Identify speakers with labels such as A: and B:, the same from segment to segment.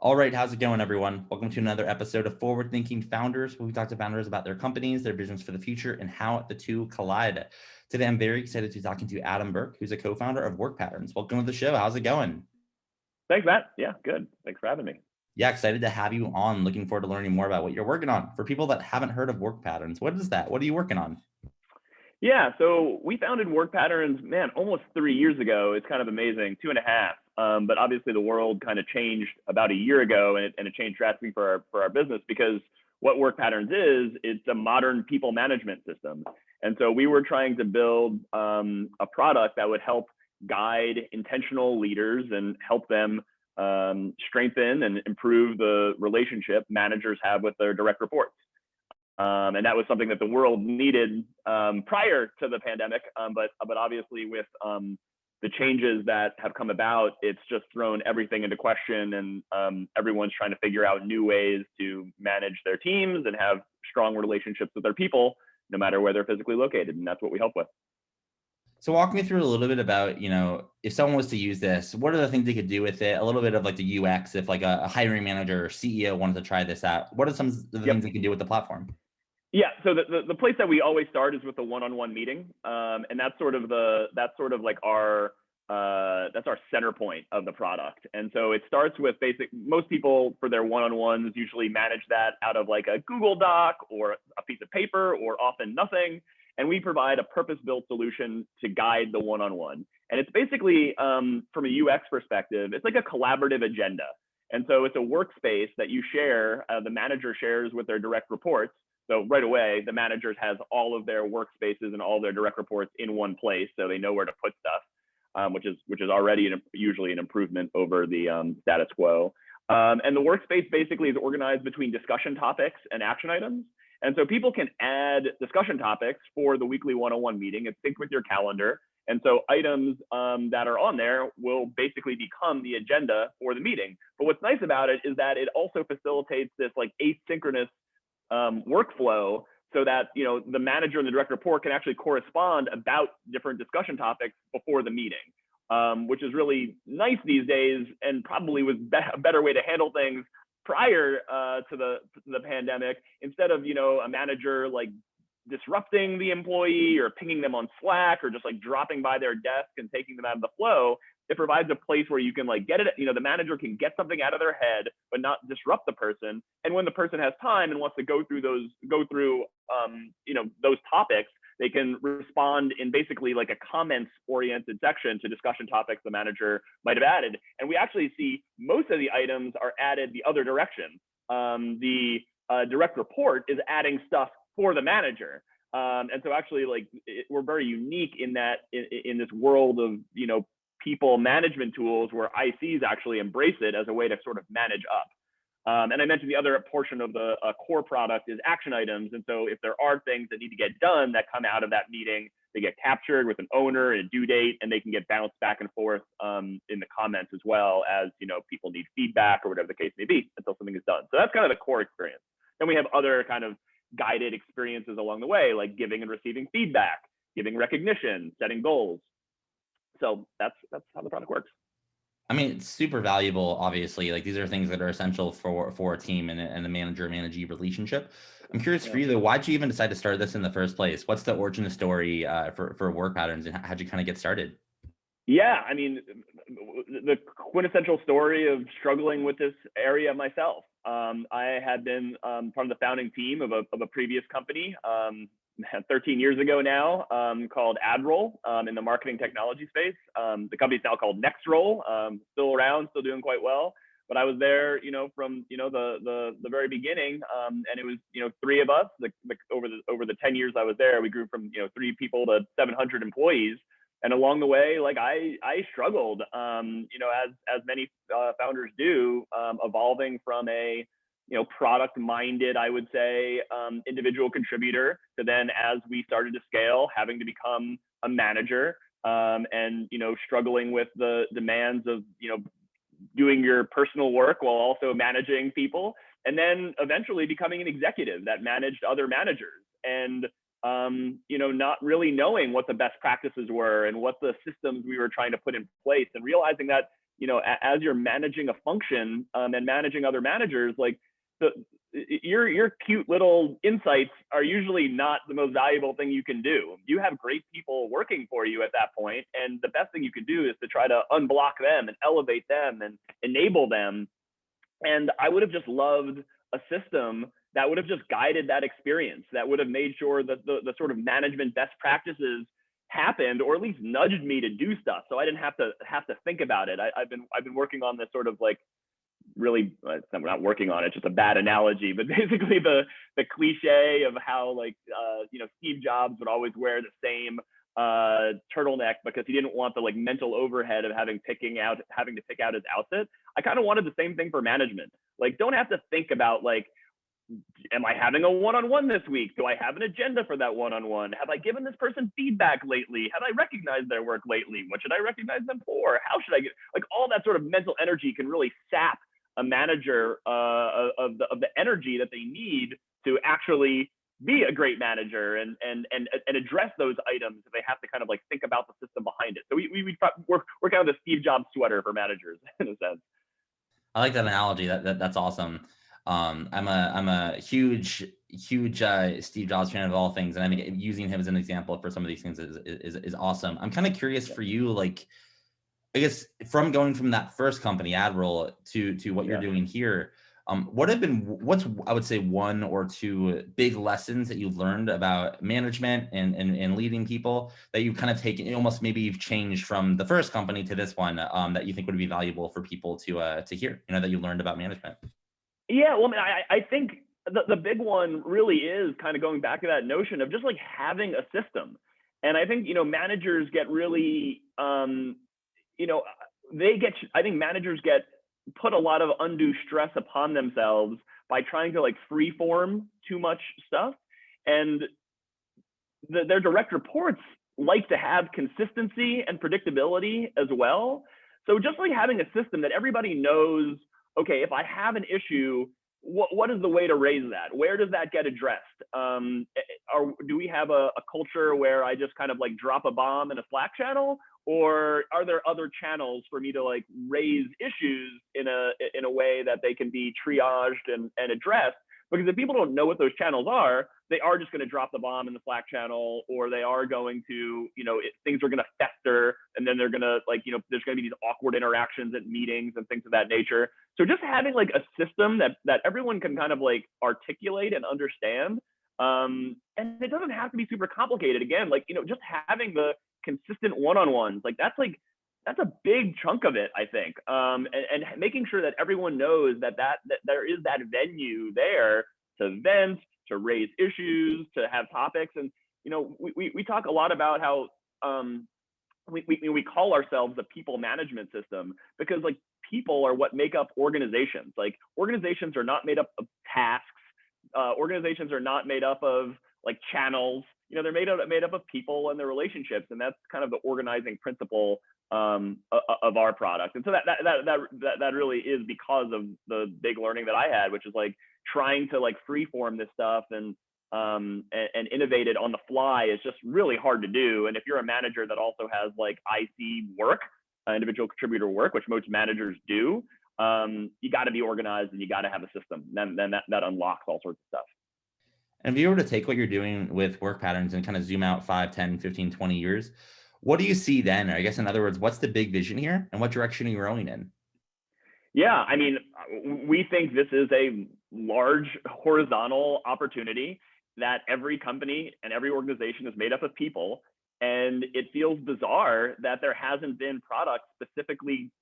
A: All right, how's it going, everyone? Welcome to another episode of Forward Thinking Founders, where we talk to founders about their companies, their visions for the future, and how the two collide. Today, I'm very excited to be talking to Adam Berke, who's a co-founder of WorkPatterns. Welcome to the show. How's it going?
B: Thanks, Matt. Yeah, good. Thanks for having me.
A: Yeah, excited to have you on. Looking forward to learning more about what you're working on. For people that haven't heard of WorkPatterns, what is that? What are you working on?
B: Yeah, so we founded WorkPatterns, man, almost 3 years ago. It's kind of amazing, 2.5. But obviously the world kind of changed about a year ago, and it changed drastically for our business because what WorkPatterns is, it's a modern people management system. And so we were trying to build a product that would help guide intentional leaders and help them strengthen and improve the relationship managers have with their direct reports. And that was something that the world needed prior to the pandemic. But obviously with the changes that have come about, it's just thrown everything into question, and everyone's trying to figure out new ways to manage their teams and have strong relationships with their people, no matter where they're physically located. And that's what we help with.
A: So walk me through a little bit about, if someone was to use this, what are the things they could do with it? A little bit of like the UX, if like a hiring manager or CEO wanted to try this out, what are some of the things they can do with the platform?
B: Yeah, so the place that we always start is with the one-on-one meeting, and that's sort of like our that's our center point of the product. And so it starts with most people for their one-on-ones usually manage that out of like a Google Doc or a piece of paper, or often nothing. And we provide a purpose-built solution to guide the one-on-one. And it's basically, from a UX perspective, it's like a collaborative agenda. And so it's a workspace that you share, the manager shares with their direct reports. So right away, the managers has all of their workspaces and all their direct reports in one place, so they know where to put stuff, which is already usually an improvement over the status quo. And the workspace basically is organized between discussion topics and action items. And so people can add discussion topics for the weekly one-on-one meeting. It's synced with your calendar. And so items that are on there will basically become the agenda for the meeting. But what's nice about it is that it also facilitates this like asynchronous workflow, so that the manager and the direct report can actually correspond about different discussion topics before the meeting, which is really nice these days, and probably was a better way to handle things prior to the pandemic, instead of a manager like disrupting the employee or pinging them on Slack or just like dropping by their desk and taking them out of the flow. It provides a place where you can like get it, the manager can get something out of their head, but not disrupt the person. And when the person has time and wants to go through those topics, they can respond in basically like a comments oriented section to discussion topics the manager might have added. And we actually see most of the items are added the other direction. The direct report is adding stuff for the manager. And so actually we're very unique in that in this world of, people management tools, where ICs actually embrace it as a way to sort of manage up. And I mentioned the other portion of the core product is action items. And so if there are things that need to get done that come out of that meeting, they get captured with an owner and a due date, and they can get bounced back and forth in the comments, as well as, people need feedback or whatever the case may be until something is done. So that's kind of the core experience. Then we have other kind of guided experiences along the way, like giving and receiving feedback, giving recognition, setting goals. So that's how the product works.
A: I mean, it's super valuable, obviously. Like, these are things that are essential for a team and the manager-managee relationship. I'm curious for you, though, why'd you even decide to start this in the first place? What's the origin story for WorkPatterns, and how'd you kind of get started?
B: Yeah, I mean, the quintessential story of struggling with this area myself. I had been part of the founding team of a previous company 13 years ago now, called AdRoll, in the marketing technology space. The company's now called NextRoll, still around, still doing quite well. But I was there, from the very beginning, and it was three of us. Over the 10 years I was there, we grew from 3 people to 700 employees. And along the way, like I struggled, as many founders do, evolving from a product-minded, I would say, individual contributor, to then, as we started to scale, having to become a manager, and struggling with the demands of doing your personal work while also managing people, and then eventually becoming an executive that managed other managers, and not really knowing what the best practices were and what the systems we were trying to put in place, and realizing that as you're managing a function and managing other managers, like your cute little insights are usually not the most valuable thing you can do. You have great people working for you at that point, and the best thing you can do is to try to unblock them and elevate them and enable them. And I would have just loved a system that would have just guided that experience, that would have made sure that the sort of management best practices happened, or at least nudged me to do stuff, so I didn't have to think about it. I've been working on this sort of like really, we're not working on it, it's just a bad analogy, but basically the cliche of how like Steve Jobs would always wear the same turtleneck because he didn't want the like mental overhead of having to pick out his outfit. I kind of wanted the same thing for management. Like, don't have to think about like, am I having a one-on-one this week? Do I have an agenda for that one-on-one? Have I given this person feedback lately? Have I recognized their work lately? What should I recognize them for? How should I get, like, all that sort of mental energy can really sap a manager of the energy that they need to actually be a great manager and address those items if they have to kind of like think about the system behind it. So we're kind of the Steve Jobs sweater for managers in a sense.
A: I like that analogy. That's awesome. I'm a huge Steve Jobs fan of all things, and I think using him as an example for some of these things is awesome. I'm kind of curious for you, like, I guess from going from that first company, Admiral, to what you're doing here, what's I would say one or two big lessons that you've learned about management and leading people that you've kind of taken, almost maybe you've changed from the first company to this one, that you think would be valuable for people to hear, that you learned about management?
B: Yeah, well, I mean, I think the big one really is kind of going back to that notion of just like having a system. And I think, managers get really, I think managers get put a lot of undue stress upon themselves by trying to like freeform too much stuff. And their direct reports like to have consistency and predictability as well. So just like having a system that everybody knows, okay, if I have an issue, what is the way to raise that? Where does that get addressed? Do we have a culture where I just kind of like drop a bomb in a Slack channel? Or are there other channels for me to like raise issues in a way that they can be triaged and addressed? Because if people don't know what those channels are, they are just going to drop the bomb in the Slack channel, or they are going to, things are going to fester, and then they're going to like, there's going to be these awkward interactions at meetings and things of that nature. So just having like a system that everyone can kind of like articulate and understand, and it doesn't have to be super complicated. Again, like, just having the consistent one-on-ones, like that's a big chunk of it, I think. And making sure that everyone knows that there is that venue there to vent, to raise issues, to have topics. And, we talk a lot about how we call ourselves a people management system, because like people are what make up organizations. Like organizations are not made up of tasks. Organizations are not made up of like channels. They're made up of people and their relationships, and that's kind of the organizing principle of our product. And so that really is because of the big learning that I had, which is like trying to like freeform this stuff and innovate it on the fly is just really hard to do. And if you're a manager that also has like IC work, individual contributor work, which most managers do, you got to be organized and you got to have a system. Then that unlocks all sorts of stuff.
A: And if you were to take what you're doing with WorkPatterns and kind of zoom out 5, 10, 15, 20 years, what do you see then? Or I guess in other words, what's the big vision here and what direction are you growing in?
B: Yeah, I mean, we think this is a large horizontal opportunity, that every company and every organization is made up of people. And it feels bizarre that there hasn't been products specifically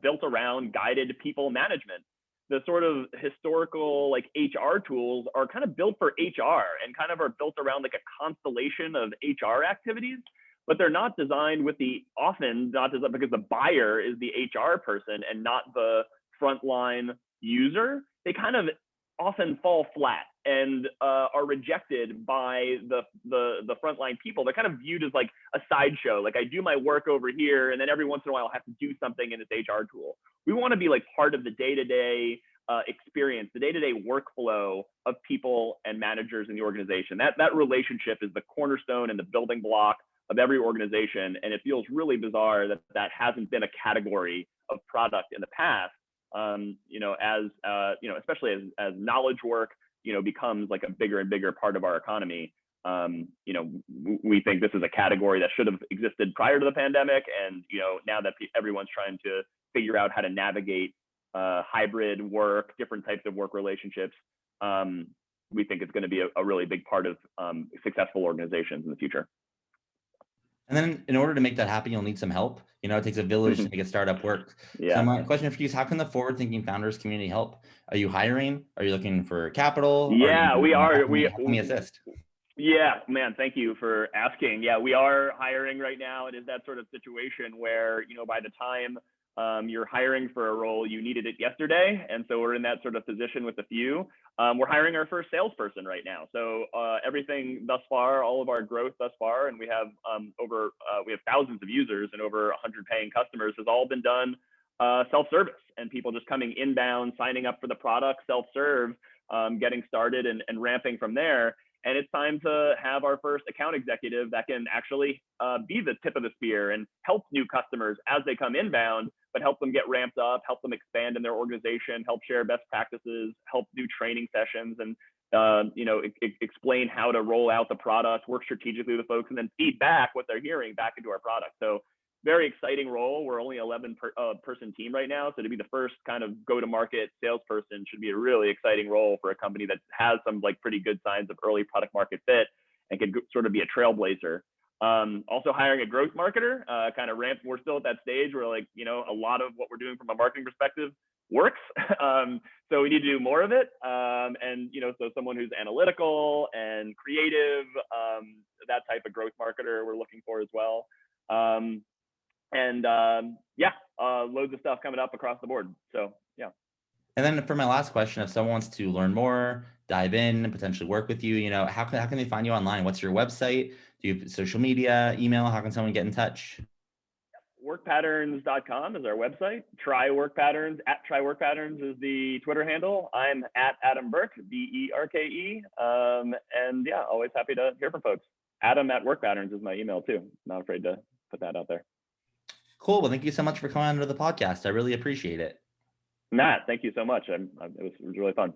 B: built around guided people management. The sort of historical like HR tools are kind of built for HR and kind of are built around like a constellation of HR activities, but they're not designed because the buyer is the HR person and not the frontline user. They kind of often fall flat and are rejected by the frontline people. They're kind of viewed as like a sideshow. Like I do my work over here, and then every once in a while I'll have to do something in this HR tool. We want to be like part of the day-to-day experience, the day-to-day workflow of people and managers in the organization. That relationship is the cornerstone and the building block of every organization. And it feels really bizarre that that hasn't been a category of product in the past. Especially as knowledge work, becomes like a bigger and bigger part of our economy. We think this is a category that should have existed prior to the pandemic. And, now that everyone's trying to figure out how to navigate hybrid work, different types of work relationships, we think it's going to be a really big part of successful organizations in the future.
A: And then in order to make that happen, you'll need some help. It takes a village to make a startup work.
B: Yeah.
A: So my question for you is, how can the forward-thinking founders community help? Are you hiring? Are you looking for capital?
B: Yeah, we are.
A: How can we assist?
B: Yeah, man, thank you for asking. Yeah, we are hiring right now. It is that sort of situation where, by the time you're hiring for a role, you needed it yesterday. And so we're in that sort of position with a few. We're hiring our first salesperson right now. So everything thus far, all of our growth thus far, and we have we have thousands of users and over 100 paying customers, has all been done self-service, and people just coming inbound, signing up for the product, self-serve, getting started and ramping from there. And it's time to have our first account executive that can actually be the tip of the spear and help new customers as they come inbound, but help them get ramped up, help them expand in their organization, help share best practices, help do training sessions, and explain how to roll out the product, work strategically with folks, and then feed back what they're hearing back into our product. So very exciting role. We're only 11 person team right now. So to be the first kind of go-to-market salesperson should be a really exciting role for a company that has some like pretty good signs of early product market fit and can sort of be a trailblazer. Also hiring a growth marketer, kind of ramp. We're still at that stage where a lot of what we're doing from a marketing perspective works. So we need to do more of it. So someone who's analytical and creative, that type of growth marketer we're looking for as well. Loads of stuff coming up across the board. So, yeah.
A: And then for my last question, if someone wants to learn more, dive in, and potentially work with you, how can they find you online? What's your website? Do you have social media, email? How can someone get in touch?
B: WorkPatterns.com is our website. Try WorkPatterns, @TryWorkPatterns is the Twitter handle. I'm @Adam Berke, Berke. Always happy to hear from folks. Adam@WorkPatterns is my email too. Not afraid to put that out there.
A: Cool. Well, thank you so much for coming onto the podcast. I really appreciate it.
B: Matt, thank you so much. It was really fun.